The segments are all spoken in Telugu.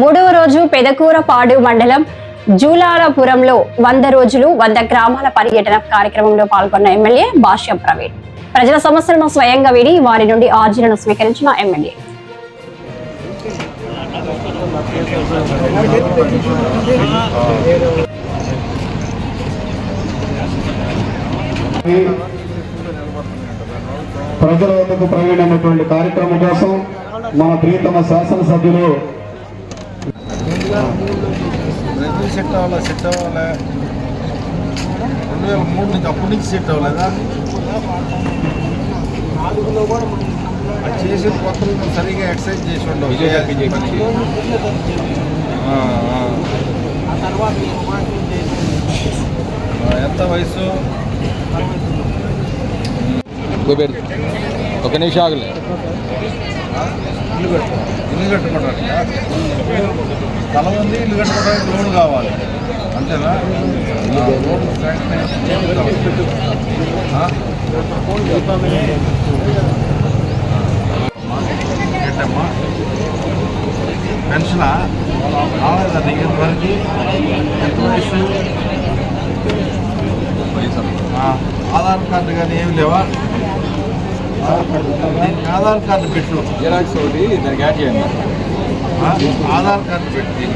మూడవ రోజు పెదకూరపాడు మండలం జూలాలపురంలో 100 రోజులు 100 గ్రామాల పర్యటన కార్యక్రమంలో పాల్గొన్న ఎమ్మెల్యే భాష్యం ప్రవీణ్ ప్రజల సమస్యలను స్వయంగా విని వారి నుండి ఆర్జీలను స్వీకరించిన ఎమ్మెల్యే ప్రజల వద్దకు ప్రవీణమైనటువంటి కార్యక్రమం కోసం మన ప్రియతమ శాసనసభ్యులు సెట్ అవ్వాలి 2003 నుంచి అప్పటి నుంచి సెట్ అవ్వలేదా అది చేసిన కొత్తలు సరిగా ఎక్సర్సైజ్ చేసి ఉండవు ఎంత వయసు ఒక నిమిషం ఆగలే ఇల్లు కట్టుకోవడానికి స్థలం ఉంది ఇల్లు కట్టుకోవడానికి లోన్ కావాలి అంతేనా ఏంటమ్మా పెన్షనా రాలేదా నీకు ఎంతవరకు ఎంత వయసు ఆధార్ కార్డు కానీ ఏమి లేవా ఆధార్ కార్డు పెట్టు జిరాక్స్ ఒకటి దానికి యాడ్ చేయండి ఆధార్ కార్డు పెట్టి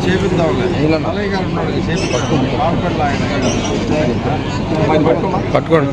చేపిద్దాంలే అలాగే గారు ఉన్నాడు చేపిద్దాం మార్కెట్లో ఆయన పట్టుకోండి